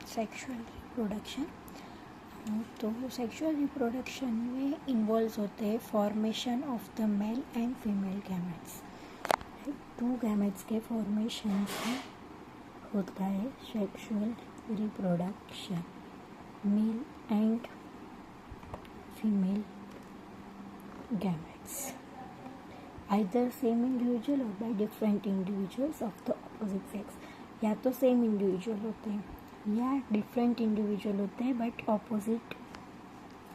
Sexual reproduction. तो sexual reproduction में involve होते हैं formation of the male and female gametes. 2 gametes के फॉर्मेशन से होता है sexual reproduction, mail and female gametes, either same individual or by different individuals of the opposite sex। या तो सेम इंडिविजुअल होते हैं या डिफरेंट इंडिविजुअल होते हैं बट ऑपोजिट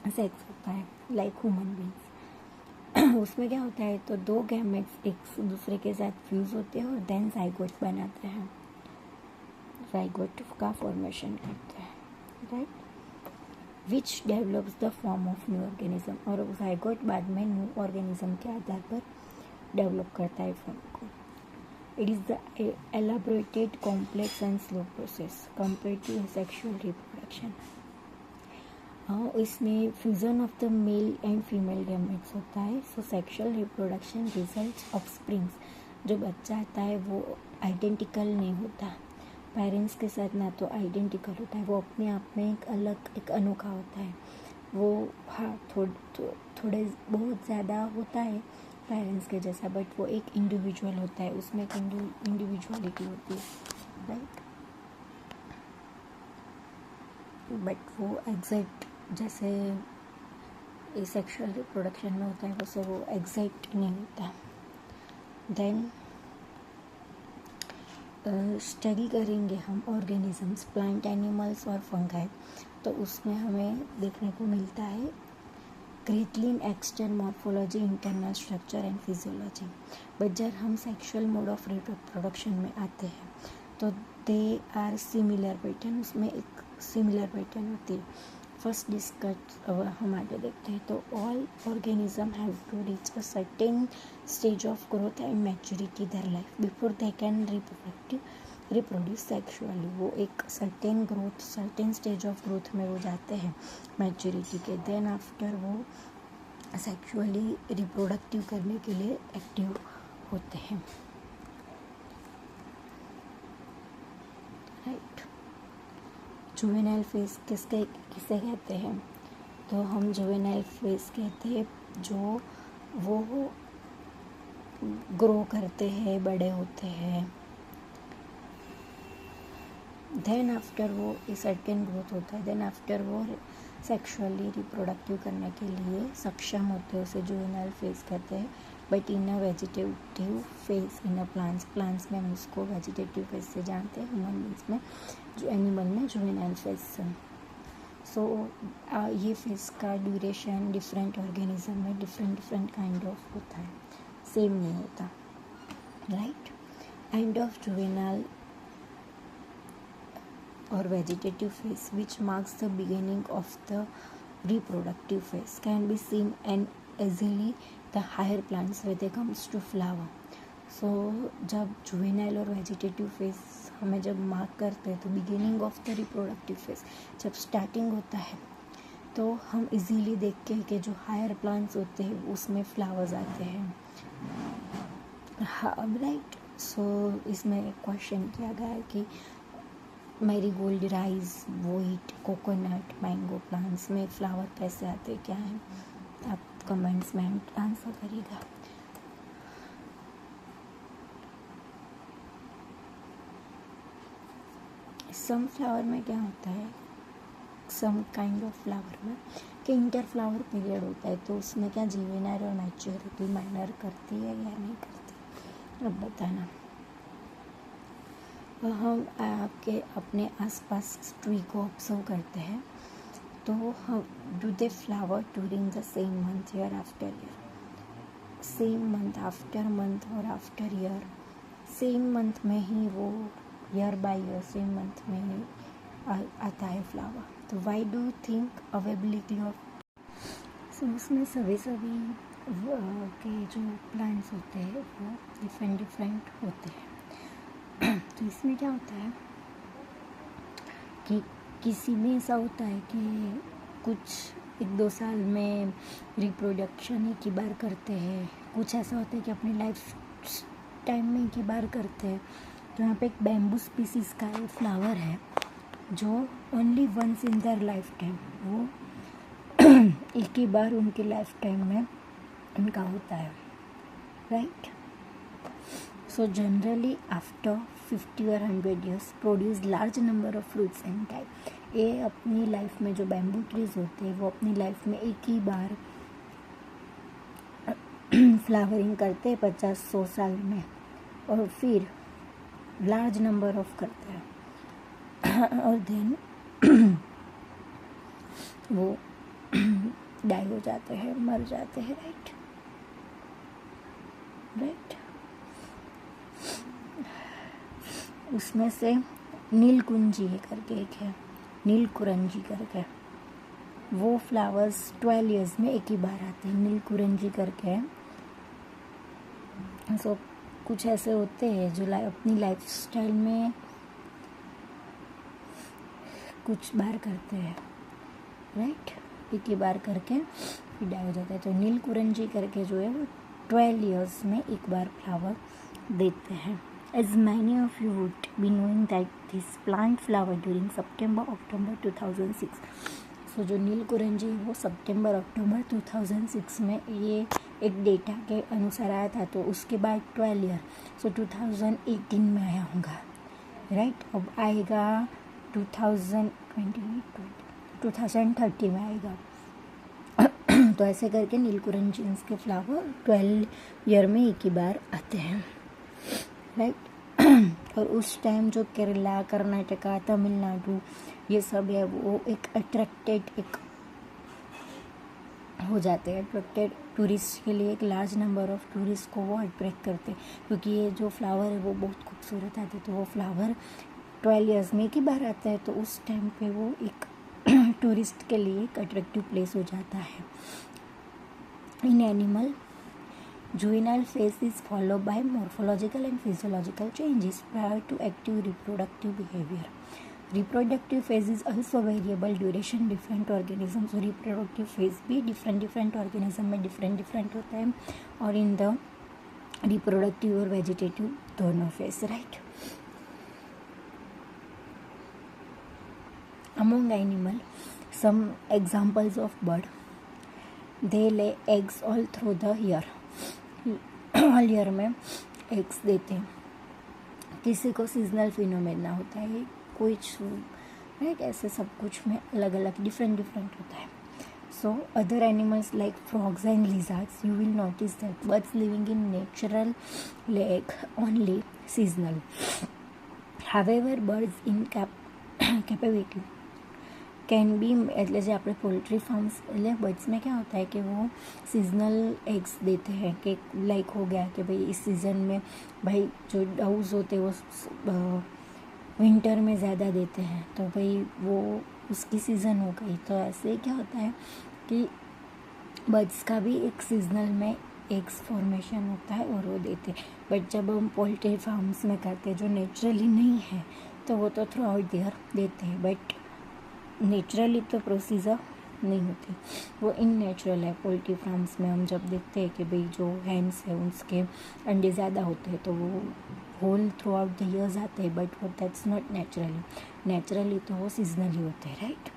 सेक्स होता है, लाइक ह्यूमन बींग्स। उसमें क्या होता है, तो 2 गैमेट्स एक दूसरे के साथ फ्यूज होते हैं और देन जाइगोट बनाते हैं, जाइगोट का फॉर्मेशन करते हैं, right, which develops the form of new organism. और जाइगोट बाद में न्यू ऑर्गेनिज्म के आधार पर डेवलप करता है फॉर्म को। It is the elaborated complex and slow process compare to sexual reproduction. इसमें fusion of the male and female gametes होता है। So sexual reproduction results offsprings, जो बच्चा आता है वो आइडेंटिकल नहीं होता पेरेंट्स के साथ, ना तो आइडेंटिकल होता है, वो अपने आप में एक अलग, एक अनोखा होता है। वो हाँ थोड़े बहुत ज़्यादा होता है पेरेंट्स के जैसा, बट वो एक इंडिविजुअल होता है, उसमें एक इंडिविजुअलिटी होती है, राइट। बट वो एग्जैक्ट जैसे सेक्सुअल रिप्रोडक्शन में होता है वैसे वो एग्जैक्ट नहीं होता। देन स्टडी करेंगे हम ऑर्गेनिजम्स, प्लांट, एनिमल्स और फंगाई। तो उसमें हमें देखने को मिलता है creatine, external morphology, internal structure and physiology. But जब हम सेक्सुअल मोड ऑफ रिप्रोडक्शन में आते हैं तो दे आर सिमिलर पैटर्न, उसमें एक सिमिलर पैटर्न होती है। फर्स्ट डिस्कस हम आगे देखते हैं, तो all organism have to reach a certain stage of growth and maturity their life before they can reproduce sexually. वो एक certain growth, certain stage of growth में वो जाते हैं मैच्योरिटी के, देन आफ्टर वो सेक्सुअली रिप्रोडक्टिव करने के लिए एक्टिव होते हैं, राइट। जुवेनाइल फेज किसे कहते हैं, तो हम जुवेनाइल फेज कहते हैं जो वो ग्रो करते हैं, बड़े होते हैं, देन आफ्टर वो सर्टेन ग्रोथ होता है, देन आफ्टर वो सेक्सुअली रिप्रोडक्टिव करने के लिए सक्षम होते हैं, उसे जुवेनाइल फेज कहते हैं। But in a vegetative phase, in a plants में हम उसको वेजिटेटिव फेज से जानते हैं, ह्यूमन बींग्स में, जो एनिमल में जुवेनाइल फेज से। सो ये फेज का ड्यूरेशन डिफरेंट ऑर्गेनिज्म में डिफरेंट काइंड ऑफ होता है, सेम नहीं होता, right. End of juvenile or vegetative phase, which marks the beginning of the reproductive phase, can be seen and easily the higher plants when they comes to flower। so जब juvenile और vegetative phase हमें जब mark करते हैं तो beginning of the reproductive phase जब starting होता है तो हम इजीली देखते हैं कि जो हायर प्लांट्स होते हैं उसमें फ्लावर्स आते हैं, हाँ, राइट। सो इसमें क्वेश्चन किया गया है कि marigold, rice, wheat, coconut, mango plants में फ्लावर कैसे आते क्या है, आप कमेंट्स में आंसर करिएगा। सम फ्लावर में क्या होता है, सम काइंड ऑफ फ्लावर में कि इंटर फ्लावर पीरियड होता है, तो उसमें क्या जुवेनाइल और मैच्योरिटी मैटर करती है या नहीं करती, अब बताना। हम आपके अपने आसपास ट्री को ऑब्जर्व करते हैं, तो हम do they flower during the same month year after year, same month after month और आफ्टर ईयर, सेम मंथ में ही वो year by year same month में ही आता है फ्लावर। तो why do think availability of, so उसमें सभी के जो प्लांट्स होते हैं वो डिफरेंट होते हैं। तो इसमें क्या होता है कि किसी में ऐसा होता है कि कुछ 1-2 साल में रिप्रोडक्शन एक ही बार करते हैं, कुछ ऐसा होता है कि अपनी लाइफ टाइम में एक ही बार करते हैं। तो यहाँ पे एक बैम्बू स्पीसीज़ का एक फ्लावर है जो only once in their life time, वो एक ही बार उनकी लाइफ टाइम में उनका होता है, राइट। सो जनरली आफ्टर 50 और 100 years produce large number of fruits and type. ये अपनी लाइफ में जो बैम्बू ट्रीज होते हैं वो अपनी लाइफ में एक ही बार फ्लावरिंग करते हैं 50-100 साल में, और फिर लार्ज नंबर ऑफ करते हैं और देन वो डाई हो जाते हैं, मर जाते हैं, राइट। उसमें से नीलकुंजी करके एक है, नीलकुरंजी करके, वो फ्लावर्स 12 years में एक ही बार आते हैं, नीलकुरंजी करके। सो कुछ ऐसे होते हैं जो अपनी लाइफ स्टाइल में कुछ बार करते हैं, राइट, एक ही बार करके फिर डाई हो जाता है। तो नीलकुरंजी करके जो है वो 12 years में एक बार फ्लावर देते हैं। As many of you would be knowing that this plant flower during September-October 2006. सो जो नीलकुरंजी वो सितंबर-अक्टूबर 2006 में ये एक डेटा के अनुसार आया था, तो उसके बाद 12 year, सो 2018 में आया होगा, राइट। अब आएगा 2030 में आएगा। तो ऐसे करके नीलकुरंजी के फ्लावर 12 year में एक ही बार आते हैं, राइट। और उस टाइम जो केरला, कर्नाटका, तमिलनाडु ये सब है वो एक अट्रैक्टेड एक हो जाते हैं, अट्रैक्टेड टूरिस्ट के लिए, एक लार्ज नंबर ऑफ टूरिस्ट को वो अट्रैक्ट करते हैं, क्योंकि ये जो फ्लावर है वो बहुत खूबसूरत आते हैं। तो वो फ्लावर 12 years में एक ही बार आता है, तो उस टाइम पे वो एक टूरिस्ट के लिए एक अट्रैक्टिव प्लेस हो जाता है। In animal, juvenile phase is followed by morphological and physiological changes prior to active reproductive behavior. Reproductive phase is also variable duration, different organisms. So reproductive phase भी different organism में different होता है, और in the reproductive और vegetative दोनों phase, right. Among animal, some examples of bird, they lay eggs all through the year. All year में eggs देते हैं। किसी को सीजनल फिनोमेना होता है, कुछ राइट, ऐसे सब कुछ में अलग अलग डिफरेंट होता है। So other animals like frogs and lizards, you will notice that birds living in natural lake only seasonal. However birds in capability can be, એટલે જે આપણે પોલ્ટ્રી फार्म्स એટલે बर्ड्स में क्या होता है कि वो सीजनल एग्स देते हैं, कि लाइक हो गया कि भाई इस सीज़न में भाई जो डाउज होते हैं वो विंटर में ज़्यादा देते हैं, तो भाई वो उसकी सीज़न हो गई। तो ऐसे क्या होता है कि बर्ड्स का भी एक सीजनल में एग्स फॉर्मेशन होता है और वो देते हैं। बट जब हम पोल्ट्री फार्म्स में करते हैं जो नेचुरली नहीं है, तो वो तो थ्रू आउट ईयर देते हैं, बट नेचुरली तो प्रोसीजर नहीं होती, वो इननेचुरल है। पोल्ट्री फार्म्स में हम जब देखते हैं कि भाई जो हैंड्स है उसके अंडे ज़्यादा होते हैं, तो वो whole throughout the years आते हैं, बट वो दैट्स नॉट नेचुरली तो वो सीजनली होते हैं, राइट।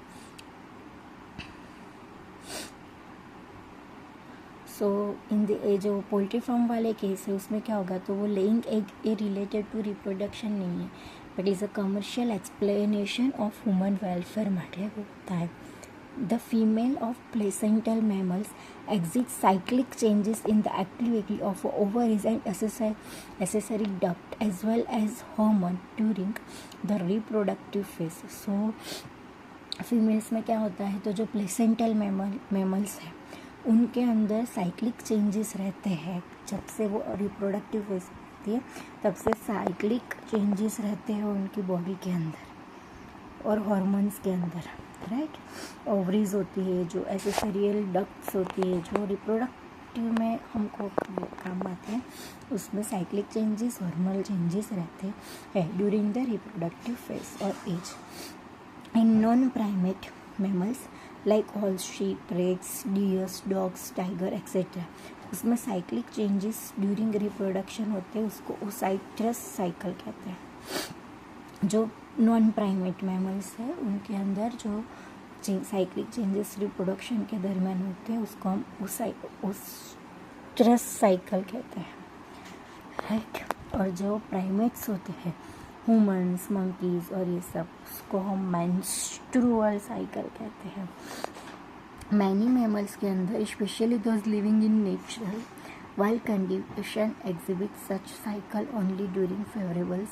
सो इन द जो पोल्ट्री फार्म वाले केस है उसमें क्या होगा, तो वो laying egg a related to reproduction नहीं है, but is a commercial explanation of human welfare માટે होता है। The female of placental mammals exhibit cyclic changes in the activity of ovaries and accessory duct as well as hormone during the reproductive phase. So females में क्या होता है, तो जो placental mammals हैं उनके अंदर साइक्लिक चेंजेस रहते हैं। जब से वो रिप्रोडक्टिव फेज होती है तब से साइक्लिक चेंजेस रहते हैं उनकी बॉडी के अंदर और हार्मोन्स के अंदर, राइट। ओवरीज होती है, जो एसेसरियल डक्ट्स होती है, जो रिप्रोडक्टिव में हमको काम आते हैं, उसमें साइक्लिक चेंजेस, हार्मोनल चेंजेस रहते हैं ड्यूरिंग द रिप्रोडक्टिव फेज और age. In non primate mammals like horse, sheep, rats, deers, dogs, tiger etcetera, उसमें साइक्लिक चेंजेस ड्यूरिंग रिप्रोडक्शन होते हैं, उसको ओसाइट्रस साइकिल कहते हैं। जो नॉन प्राइमेट मैमल्स है उनके अंदर जो साइक्लिक चेंजेस रिप्रोडक्शन के दरमियान होते हैं उसको हम उस स्ट्रेस साइकिल कहते हैं, राइट। और जो प्राइमेट्स होते हैं ह्यूमंस, मंकीज और ये सब, उसको हम मेंस्ट्रुअल साइकिल कहते हैं। मैनी मैमल्स के अंदर specially those living in nature wild condition exhibit such cycle only during favourable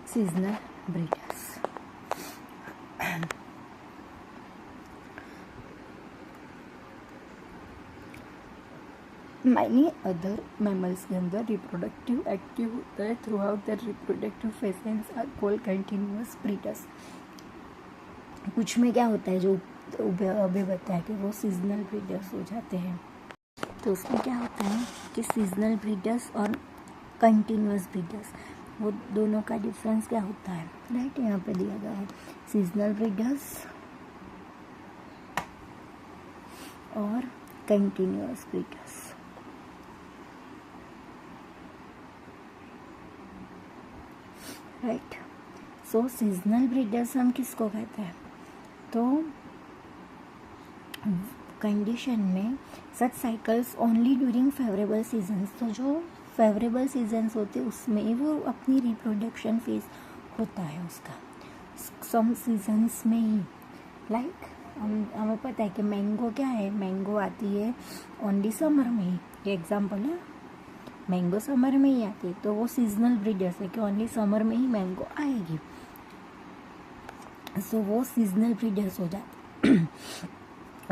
seasonal breeders. Many other mammals के अंदर रिप्रोडक्टिव एक्टिव होता है throughout the reproductive phases are called continuous breeders. कुछ में क्या होता है जो अभी बताया कि वो सीजनल ब्रीडर्स हो जाते हैं, तो उसमें क्या होता है कि सीजनल ब्रीडर्स और कंटिन्यूअस ब्रीडर्स वो दोनों का डिफरेंस क्या होता है, राइट। यहाँ पे दिया गया है सीजनल ब्रीडर्स और continuous breeders. Right, so seasonal breeders हम किसको कहते हैं, तो कंडीशन में such cycles only during favourable seasons, तो जो फेवरेबल सीजन्स होते हैं उसमें वो अपनी रिप्रोडक्शन फेज होता है उसका, सम सीजन्स में ही। लाइक हमें पता है कि मैंगो क्या है, मैंगो आती है ओनली समर में ही, ये एग्जाम्पल है, मैंगो समर में ही आती है, तो वो सीजनल ब्रीडर्स है कि ओनली समर में ही मैंगो आएगी, सो वो सीजनल ब्रीडर्स हो जाते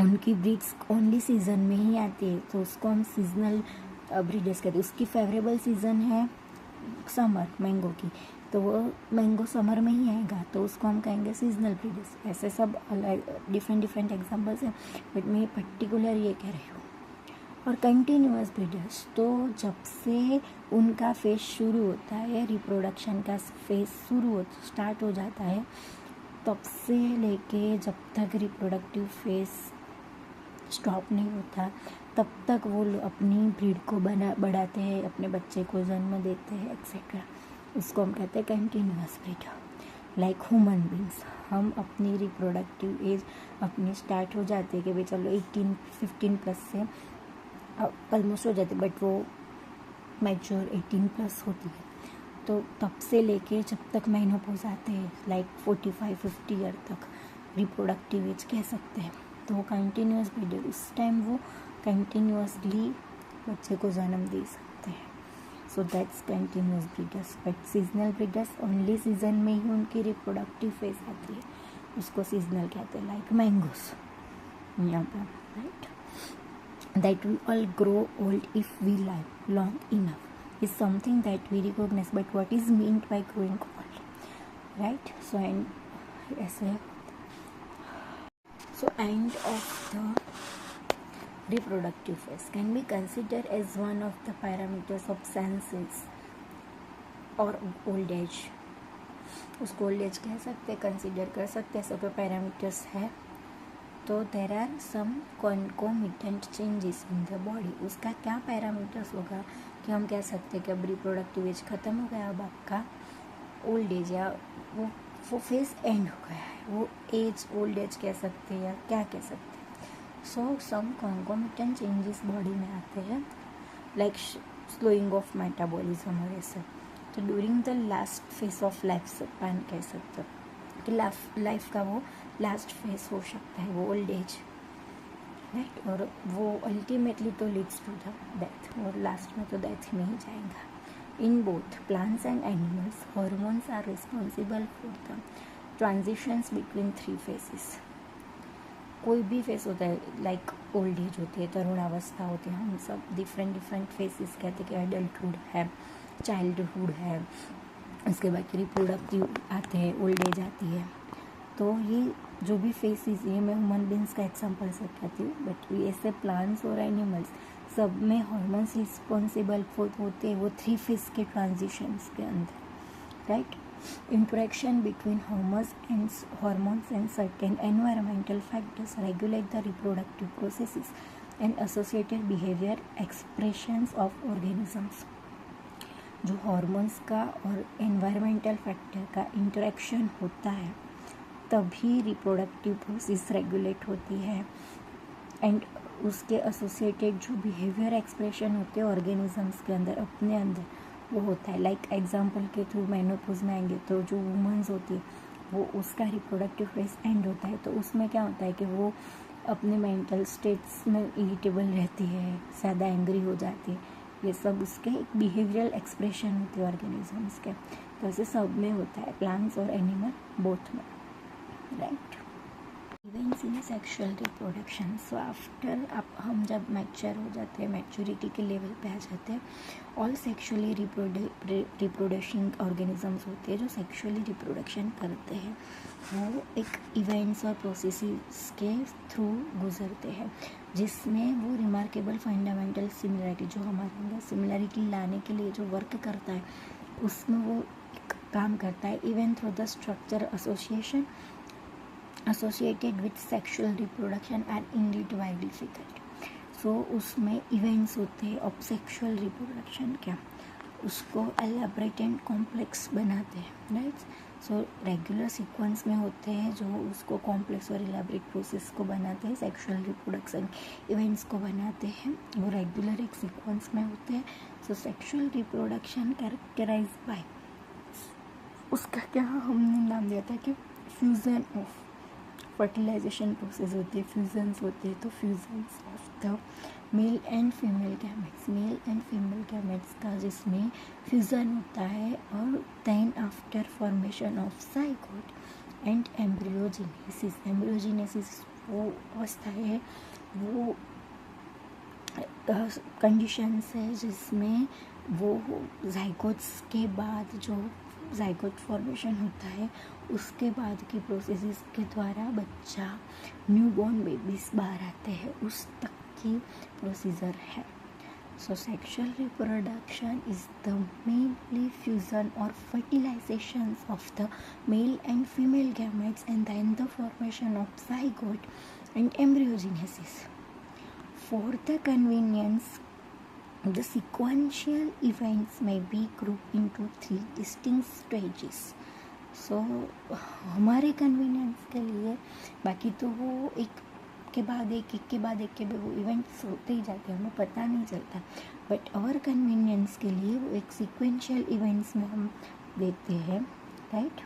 उनकी ब्रीड्स ओनली सीजन में ही आती है, तो उसको हम सीजनल ब्रीडर्स कहते हैं। उसकी फेवरेबल सीजन है समर मैंगो की, तो वो मैंगो समर में ही आएगा, तो उसको हम कहेंगे सीजनल ब्रीडर्स। ऐसे सब डिफरेंट एग्जांपल्स हैं, बट मैं पर्टिकुलर ये कह रही हूँ। और कंटिन्यूअस ब्रीडर्स, तो जब से उनका फेज शुरू होता है, रिप्रोडक्शन का फेज स्टार्ट हो जाता है, तब से लेके जब तक रिप्रोडक्टिव फेज स्टॉप नहीं होता तब तक वो अपनी ब्रीड को बढ़ाते हैं, अपने बच्चे को जन्म देते हैं एक्सेट्रा, उसको हम कहते हैं continuous breeder. Like human beings, हम अपनी रिप्रोडक्टिव एज अपनी स्टार्ट हो जाती है कि भाई चलो 18-15 प्लस से ऑलमोस्ट हो जाती है, बट वो मैच्योर 18 प्लस होती है, तो तब से लेके जब तक मेनोपॉज आते हैं लाइक 45-50 ईयर तक रिप्रोडक्टिव एज कह सकते हैं, तो वो कंटिन्यूअस ब्रीडर, उस टाइम वो कंटिन्यूअसली बच्चे को जन्म दे सकते हैं, so that's continuous breeders. But seasonal breeders only season में ही उनकी रिप्रोडक्टिव फेज आती है, उसको सीजनल कहते हैं। लाइक मैंगोस यहाँ पर, right, that we all grow old if we live long enough is something that we recognize, but what is meant by growing old, right? So end of the reproductive phase can be considered as one of the parameters of senses or old age, उसको old age कह सकते, consider कर सकते, ऐसे कोई parameters है, तो there are some concomitant changes in the body. उसका क्या पैरामीटर्स होगा कि हम कह सकते हैं कि अब रिप्रोडक्टिव एज ख़त्म हो गया, अब आपका ओल्ड एज या वो फेज एंड हो गया है, वो एज ओल्ड एज कह सकते हैं या क्या कह सकते हैं। सो सम कॉन्कोमिटेंट चेंजेस बॉडी में आते हैं, लाइक स्लोइंग ऑफ मेटाबॉलिज्म और ऐसे, तो during the last phase of life span कह सकते हैं कि लाइफ का वो लास्ट फेज हो सकता है, वो ओल्ड एज, राइट, और वो अल्टीमेटली तो लीड्स टू द डेथ, और लास्ट में तो डेथ में ही जाएगा। In both plants and animals hormones are responsible for the transitions between 3 phases. कोई भी फेस होता है, लाइक ओल्ड एज होती है, तरुणावस्था होती है, हम सब डिफरेंट फेसेस कहते हैं कि एडल्टहुड है, चाइल्डहुड है, उसके बाद रिप्रोडक्टिव आते हैं, ओल्ड एज आती है, तो ये जो भी फेसेस, ये मैं ह्यूमन बींग्स का एग्जांपल से कहती हूँ, बट ऐसे प्लांट्स और एनिमल्स सब में हॉर्मोन्स रिस्पॉन्सिबल होते हैं वो 3 फेज के ट्रांजिशंस के अंदर, right. Interaction between hormones and certain environmental factors regulate the reproductive processes and associated behavior expressions of organisms. जो हॉर्मोन्स का और एनवायरमेंटल फैक्टर का इंटरेक्शन होता है तभी रिप्रोडक्टिव प्रोसेस रेगुलेट होती है एंड उसके एसोसिएटेड जो बिहेवियर एक्सप्रेशन होते हैं ऑर्गेनिजम्स के अंदर अपने अंदर वो होता है। लाइक एग्जांपल के थ्रू मेनोपॉज में आएंगे तो जो वुमेन्स होती है वो उसका रिप्रोडक्टिव फेज एंड होता है तो उसमें क्या होता है कि वो अपने मेंटल स्टेट्स में इरिटेबल रहती है, ज़्यादा एंग्री हो जाती है, ये सब उसके एक बिहेवियरल एक्सप्रेशन होती है ऑर्गेनिजम्स के। तो ऐसे सब में होता है, प्लांट्स और एनिमल बोथ में, right. Events in sexual reproduction. So after हम जब मैच्योर हो जाते हैं, मैच्योरिटी के लेवल पे आ जाते हैं, ऑल सेक्शुअली रिप्रोडक्शन ऑर्गेनिजम्स होते हैं जो सेक्शुअली रिप्रोडक्शन करते हैं वो एक इवेंट्स और प्रोसेसेस के थ्रू गुजरते हैं जिसमें वो रिमार्केबल फंडामेंटल सिमिलरिटी जो हमारे अंदर सिमिलरिटी लाने के लिए जो वर्क करता है उसमें वो एक काम करता है। Even through the structure association associated with sexual reproduction and indeed very difficult. So उसमें events होते हैं ऑफ सेक्शुअल रिप्रोडक्शन क्या उसको एलेबरेट एंड कॉम्प्लेक्स बनाते हैं, राइट। सो रेगुलर सीक्वेंस में होते हैं जो उसको कॉम्प्लेक्स और एलेबरेट प्रोसेस को बनाते हैं, सेक्शुअल रिप्रोडक्शन इवेंट्स को बनाते हैं, वो रेगुलर एक सीक्वेंस में होते हैं। सो सेक्शुअल रिप्रोडक्शन कैरेक्टराइज बाय उसका क्या हमने नाम दिया था कि फ्यूजन ऑफ फर्टिलाइजेशन प्रोसेस होती है, फ्यूजन्स होते हैं। तो fusions of the male and female gametes का जिसमें फ्यूज़न होता है और then after formation of zygote and embryogenesis वो अवस्था है, वो कंडीशंस है जिसमें वो जाइगोट्स के बाद जो जाइगोट फॉर्मेशन होता है उसके बाद की प्रोसेसेस के द्वारा बच्चा न्यूबॉर्न बेबीज बाहर आते हैं, उस तक की प्रोसीजर है। So sexual reproduction is the mainly fusion और fertilisation of the male and female gametes and then the formation of zygote and embryogenesis. For the convenience the sequential events may be grouped into 3 distinct stages. So हमारे convenience के लिए बाकी तो वो एक के बाद वो इवेंट्स होते ही जाते हैं, हमें पता नहीं चलता, बट आवर कन्वीनियंस के लिए वो एक सीक्वेंशियल इवेंट्स में हम देखते हैं, राइट।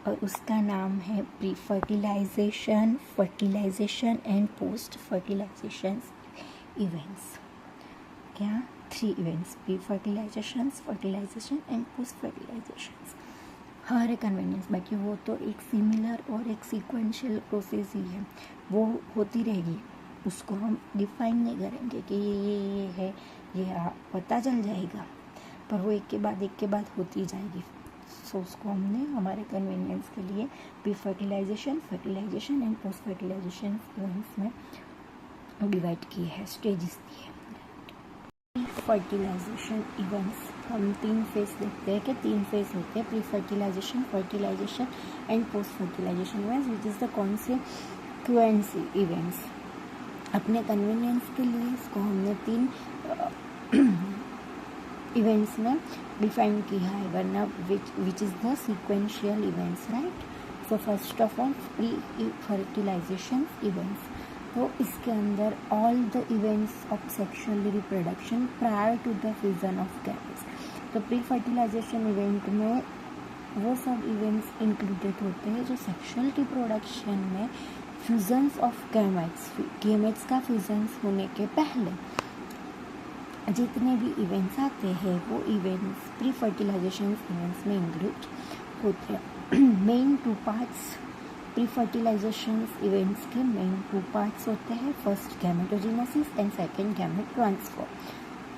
और उसका नाम है pre fertilisation, fertilisation and post fertilisation events. क्या 3 events, pre fertilisation, fertilisation and post fertilization. हर कन्वीनियंस बाकी वो तो एक सिमिलर और एक सीक्वेंशियल प्रोसेस ही है, वो होती रहेगी, उसको हम डिफाइन नहीं करेंगे कि ये है, ये पता चल जाएगा, पर वो एक के बाद होती जाएगी। सो उसको हमने हमारे कन्वीनियंस के लिए pre fertilisation, fertilisation and post fertilisation events में डिवाइड किए हैं, स्टेजेस दिए हैं। फर्टिलाइजेशन इवेंट्स हम 3 फेज देखते हैं कि 3 फेज होते हैं, pre fertilisation, fertilisation and post fertilisation events which is the consequency events. अपने कन्वीनियंस के लिए इसको हमने 3 इवेंट्स में डिफाइन किया है, वरना which is the sequential events, right. So first of all pre fertilisation events, तो इसके अंदर all the events of sexual reproduction prior to the fusion of gametes. तो प्री फर्टिलाइजेशन इवेंट में वो सब इवेंट्स इंक्लूडेड होते हैं जो सेक्शुअल रिप्रोडक्शन में फ्यूजन्स ऑफ गैमेट्स का फ्यूजन्स होने के पहले जितने भी इवेंट्स आते हैं वो इवेंट्स प्री फर्टिलाइजेशन इवेंट्स में इंक्लूड होते हैं। Main 2 parts pre fertilisation events के मेन 2 पार्ट्स होते हैं, first gametogenesis and second gamete transfer,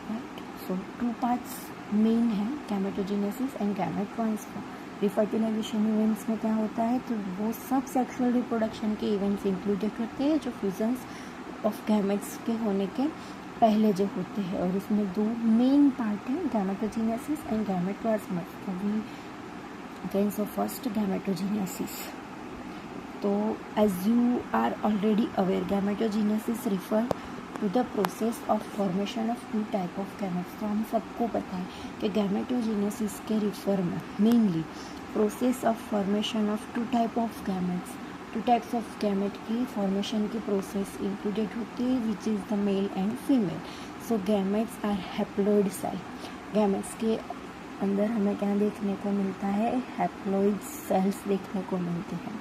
right. So 2 parts main है, gametogenesis and gamete transfer. Pre fertilisation events में क्या होता है, तो वो सब सेक्शुअल रिप्रोडक्शन के इवेंट्स इंक्लूडेड होते हैं जो फ्यूजन्स ऑफ गैमेट्स के होने के पहले जो होते हैं, और उसमें 2 मेन पार्ट हैं, गैमेटोजेनेसिस एंड गैमेट ट्रांसफर। तो we can so first gametogenesis. तो as you are already aware, gametogenesis refer to the process of formation of two type of gametes. तो हम सबको पता है कि गैमेटोजेनेसिस के रिफर में mainly process of formation of two type of gametes, two types of gamete की formation की प्रोसेस इंक्लूडेड होती है which is the male and female. So gametes are haploid cell. Gametes के अंदर हमें क्या देखने को मिलता है, हैप्लॉइड सेल्स देखने को मिलते हैं।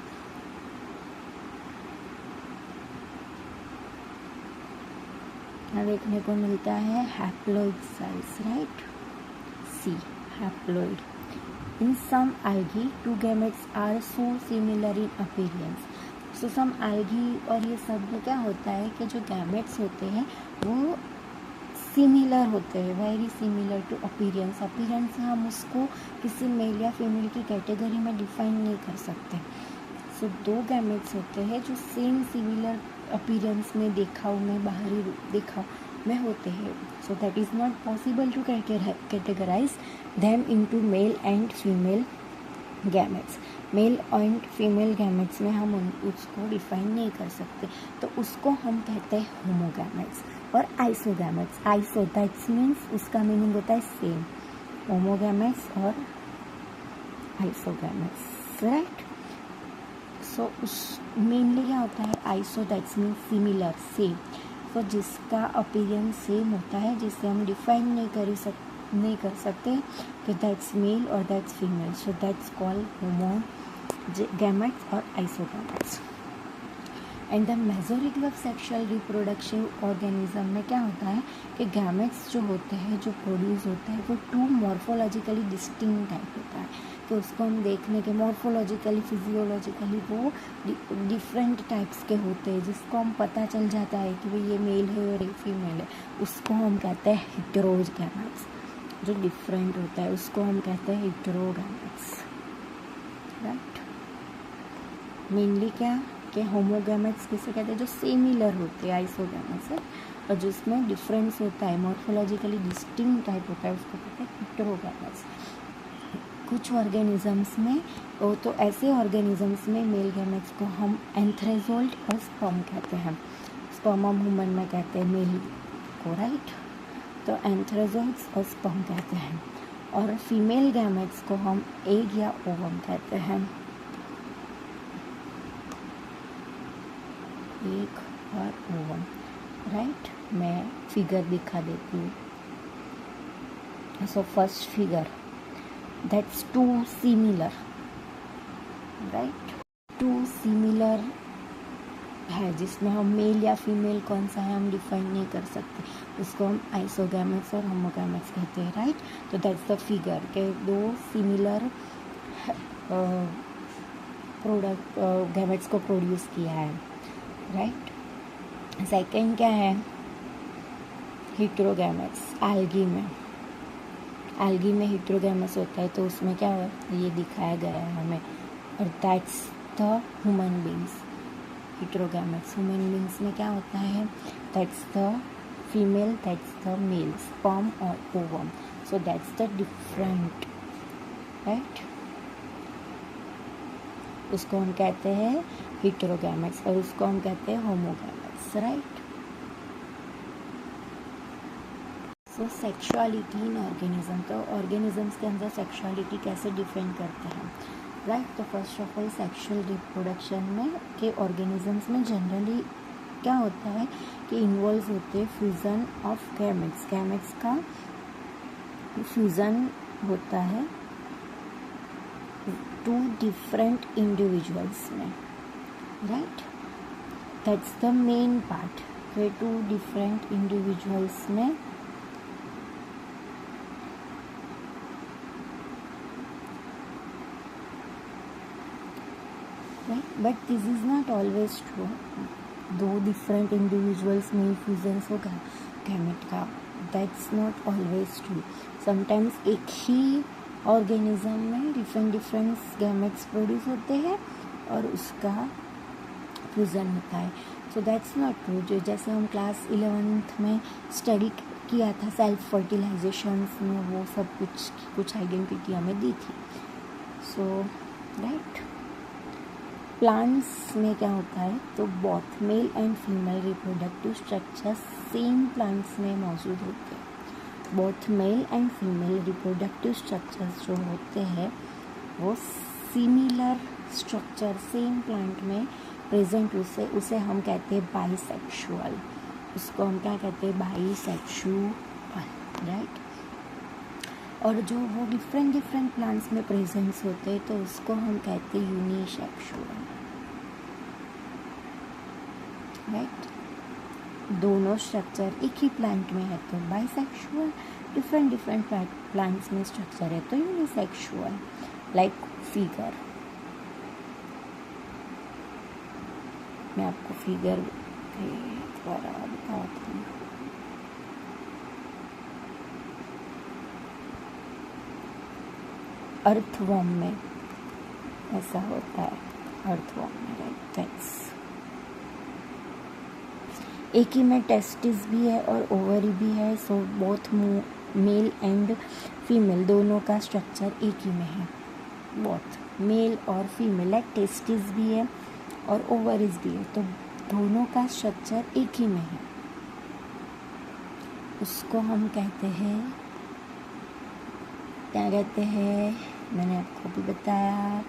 देखने को मिलता है haploid cells, right. C haploid. In some algae two gametes are so similar in appearance. So some algae और ये सब में क्या होता है कि जो गैमेट्स होते हैं वो सिमिलर होते हैं, very similar to appearance. Appearance से हम उसको किसी मेल या फीमेल की कैटेगरी में डिफाइन नहीं कर सकते। सो दो गैमेट्स होते हैं जो सेम सिमिलर अपीयरेंस में, देखाव में, बाहरी देखाव में होते हैं। So that is not possible to categorize them into male and female gametes. Male and female gametes में हम उसको डिफाइन नहीं कर सकते, तो उसको हम कहते हैं होमोगैमेट्स और आइसोगैमेट्स। आइसो दैट्स मीन्स उसका मीनिंग होता है सेम, होमोगैमेट्स और आइसोगैमेट्स, राइट। सो उस मेनली क्या होता है, iso that's means similar, same. So जिसका अपीयरेंस सेम होता है, जिससे हम डिफाइन नहीं कर सकते कि दैट्स मेल और that's female, so that's called homogametes और isogametes. And the majority of sexual reproduction organism में क्या होता है कि गैमेट्स जो होते हैं, जो प्रोड्यूस होते हैं, वो टू मॉर्फोलॉजिकली डिस्टिंक्ट टाइप होता है। तो उसको हम देखने के मॉर्फोलॉजिकली, फिजियोलॉजिकली वो डिफरेंट टाइप्स के होते हैं, जिसको हम पता चल जाता है कि भाई ये मेल है और ये फीमेल है। उसको हम कहते हैं हेटेरोगैमेट्स। जो डिफरेंट होता है उसको हम कहते हैं हेटेरोगैमेट्स, राइट। मेनली क्या कि होमोगैमेट्स किसे कहते हैं, जो सिमिलर होते हैं आइसोगैमेट्स है, और जिसमें डिफरेंस होता है, मॉर्फोलॉजिकली डिस्टिंक्ट टाइप होता है, उसको कहते हैं हेटेरोगैमेट्स। कुछ ऑर्गेनिजम्स में वो तो ऐसे ऑर्गेनिजम्स में मेल गैमेट्स को हम एंथ्रेजोल्ट और स्पर्म कहते हैं। स्पर्म हम ह्यूमन में कहते हैं मेल को, राइट। तो एंथ्रेजोल्ट्स और स्पर्म कहते हैं, और फीमेल गैमेट्स को हम एग या ओवम कहते हैं। एग और ओवम, राइट। मैं फिगर दिखा देती हूँ। So first figure, that's too similar, right। Too similar है जिसमें हम मेल या फीमेल कौन सा है हम डिफाइन नहीं कर सकते, उसको हम आइसोगैमेट्स और होमोगैमेट्स कहते हैं, राइट। तो दैट्स द फिगर के दो सिमिलर प्रोडक्ट गैमेट्स को प्रोड्यूस किया है, राइट। सेकेंड क्या है, हेटेरोगैमेट्स। एल्गी में हेटेरोगैमेट्स होता है, तो उसमें क्या है ये दिखाया गया है हमें, और that's the human beings. Heterogametes human beings में क्या होता है, that's the female, that's the male, sperm और ovum. So that's the different, right. उसको हम कहते हैं हेटेरोगैमेट्स और उसको हम कहते हैं homogametes, right. So sexuality in organism, तो ऑर्गेनिजम्स के अंदर सेक्सुअलिटी कैसे डिफाइन करते हैं, राइट। तो first of all sexual reproduction में के ऑर्गेनिजम्स में जनरली क्या होता है कि इन्वॉल्व होते हैं फ्यूज़न ऑफ गैमेट्स। गैमेट्स का फ्यूज़न होता है टू डिफरेंट इंडिविजुअल्स में, right. That's the main part कि टू डिफरेंट इंडिविजुअल्स में but this is not always true. दो डिफरेंट इंडिविजुअल्स में फ्यूजन्स होगा गैमेट का, that's not always true. Sometimes एक ही ऑर्गेनिज्म में डिफरेंट गैमेट्स प्रोड्यूस होते हैं और उसका फ्यूज़न होता है, सो दैट्स नॉट ट्रू। जो जैसे हम क्लास 11th में स्टडी किया था सेल्फ फर्टिलाइजेशंस में, वो सब कुछ आइडेंटिटी हमें दी थी, सो राइट। प्लांट्स में क्या होता है, तो both male and female reproductive structures same plants में मौजूद होते हैं। Both male and female reproductive structures जो होते हैं वो सिमिलर स्ट्रक्चर सेम प्लांट में प्रेजेंट उसे हम कहते हैं बाइसेक्सुअल। उसको हम क्या कहते हैं? Bisexual, right. और जो वो डिफरेंट प्लांट्स में प्रेजेंट्स होते हैं तो उसको हम कहते हैं यूनिसेक्सुअल, राइट। दोनों स्ट्रक्चर एक ही प्लांट में है तो बाइसेक्सुअल, डिफरेंट प्लांट्स में स्ट्रक्चर है तो यूनिसेक्सुअल। लाइक फिगर, मैं आपको फिगर द्वारा बताती हूँ। अर्थवॉर्म में ऐसा होता है, अर्थवॉर्म में, राइट। दैट्स एक ही में टेस्टिस भी है और ओवरी भी है, so both male and female दोनों का स्ट्रक्चर एक ही में है। बोथ मेल और फीमेल, लाइक टेस्टिस भी है और ओवरीज भी है, तो दोनों का स्ट्रक्चर एक ही में है। उसको हम कहते हैं, क्या कहते हैं? मैंने आपको भी बताया,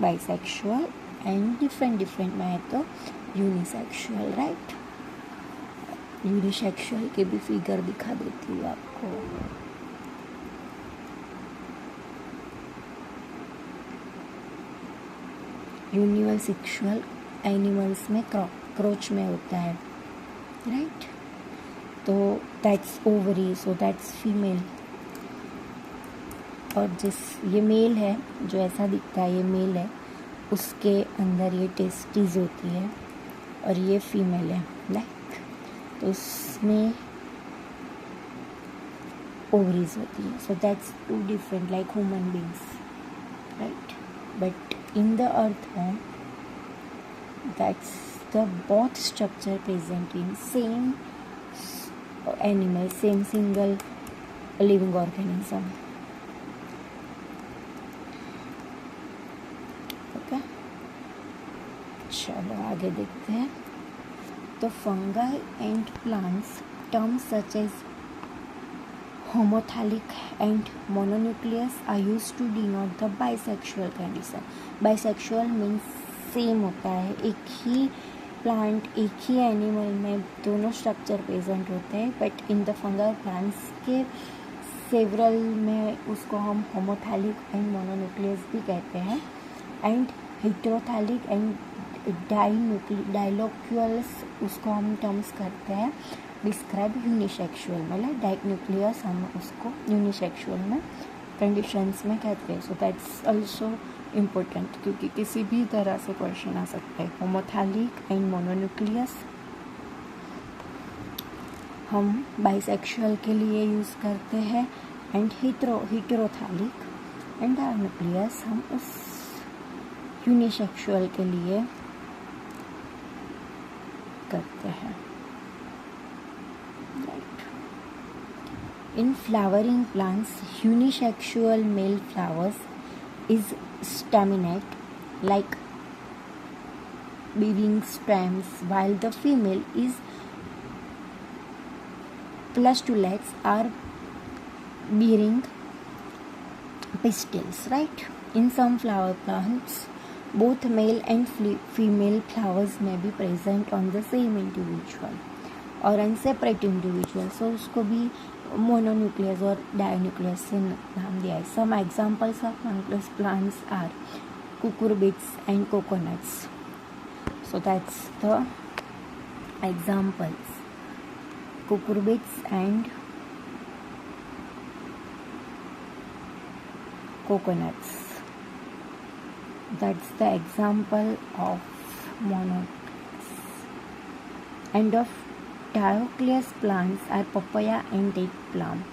बाइसेक्सुअल एंड डिफरेंट में है तो यूनिसेक्सुअल, राइट। यूनिसेक्सुअल के भी फिगर दिखा देती हूँ आपको। यूनिसेक्सुअल एनिमल्स में क्रोच में होता है, राइट। तो that's ovary, so that's female. और ये मेल है, जो ऐसा दिखता है ये मेल है, उसके अंदर ये टेस्टिस होती है और ये फीमेल है, लाइक। तो उसमें ओवरीज होती है, so that's two different, like human beings, right. But in the earthworm, that's the both structure present in same animal, same single living organism. Okay, चलो आगे देखते हैं। तो fungi and plants terms such as homothallic and mononucleus are used to denote the bisexual condition. Bisexual means same होता है, एक ही plant, एक ही animal में दोनों स्ट्रक्चर प्रेजेंट होते हैं, but in the fungal plants के सेवरल में उसको हम होमोथैलिक एंड मोनोन्यूक्लियस भी कहते हैं, एंड हेटेरोथैलिक एंड डाइलोक्यूल्स उसको हम टर्म्स करते हैं डिस्क्राइब यूनिसेक्सुअल, मतलब डाइन्यूक्लियस हम उसको यूनिसेक्सुअल में कंडीशंस में कहते हैं। सो दैट्स आल्सो इम्पोर्टेंट, क्योंकि किसी भी तरह से क्वेश्चन आ सकता है। होमोथैलिक एंड मोनोन्यूक्लियस हम बाइसेक्सुअल के लिए यूज़ करते हैं, एंड हेटेरोथैलिक एंड डाइन्यूक्लियस हम उस यूनिसेक्सुअल के लिए करते हैं। In flowering plants, unisexual male flowers is staminate like bearing stems, while the female is pustulates are bearing pistils, right? In some flower plants, both male and female flowers may be present on the same individual और अनसेपरेट individual, सो उसको भी मोनोन्यूक्लियस और डाइन्यूक्लियस से नाम दिया है। Some examples of mononucleus plants are cucurbits and coconuts. So that's the examples, cucurbits and coconuts. That's the example of mononucleus. And of dioecious plants are papaya and date plum.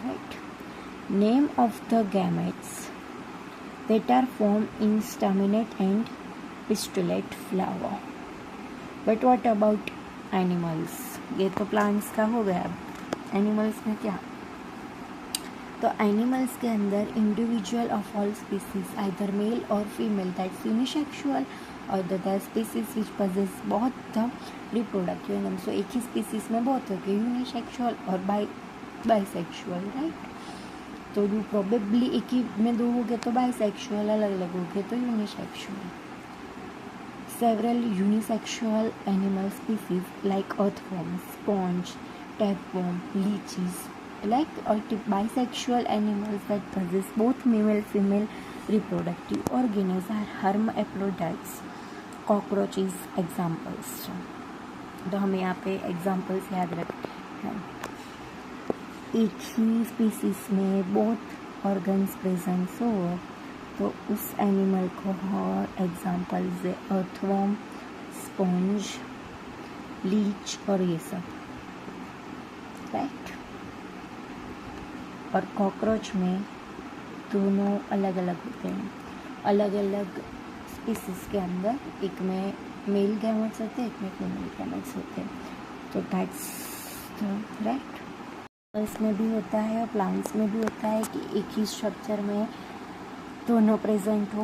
Right. Name of the gametes that are formed in staminate and pistillate flower. But what about animals? ये तो plants का हो गया। Animals में क्या? तो animals के अंदर individual of all species either male और फीमेल दैट्स यूनिसेक्सुअल और the species which possess both the reproductive organ. So एक ही स्पीसीज में बहुत होते हैं, यूनिसेक्सुअल और बाइसेक्सुअल, राइट। तो यू प्रोबेबली एक ही में दो हो गए तो बाइसेक्सुअल, अलग अलग हो गए तो unisexual. Several unisexual animal species like earthworms, sponge, tapeworm, leeches, like bisexual animals that possess both male-female reproductive organs are hermaphrodites. Cockroaches examples. तो हमें यहाँ पे एग्जाम्पल्स याद रखते हैं। एक ही स्पीसीज में बहुत ऑर्गन्स प्रेजेंस हो तो उस एनिमल को और एग्जाम्पल्स है अर्थवर्म, स्पॉन्ज, लीच और ये सब, राइट। और कॉकरोच में दोनों अलग अलग होते हैं, अलग अलग स्पीसीज के अंदर एक में मेल गैमेट्स होते हैं, एक में फीमेल गैमेट्स होते हैं। तो दैट्स राइट। इसमें भी होता है और प्लांट्स में भी होता है कि एक ही स्ट्रक्चर में दोनों प्रेजेंट हो,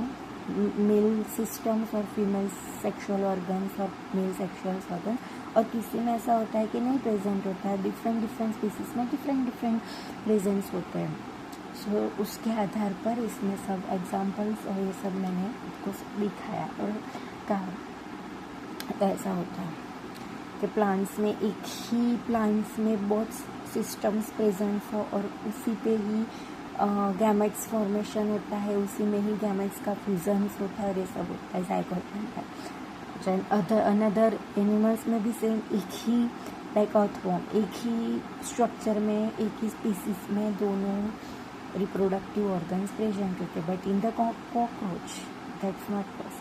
मेल सिस्टम्स और फीमेल सेक्सुअल ऑर्गन्स और मेल सेक्सुअल ऑर्गन। और किसी में ऐसा होता है कि नहीं प्रेजेंट होता है, डिफरेंट स्पीसीज में डिफरेंट प्रेजेंट्स होते हैं। सो उसके आधार पर इसमें सब एग्जांपल्स और ये सब मैंने आपको दिखाया और कहा। तो ऐसा होता है कि प्लांट्स में एक ही प्लांट्स में बहुत सिस्टम्स प्रेजेंट हो और उसी पे ही गैमेट्स फॉर्मेशन होता है, उसी में ही गैमेट्स का फ्यूजन्स होता है और ये सब होता है, ज़ाइगोट बनता है। अनदर एनिमल्स में भी सेम एक ही लाइक अर्थवर्म, एक ही स्ट्रक्चर में एक ही स्पीसीज में दोनों रिप्रोडक्टिव ऑर्गन्स प्रेजेंट होते हैं, but in the cockroach that's not possible.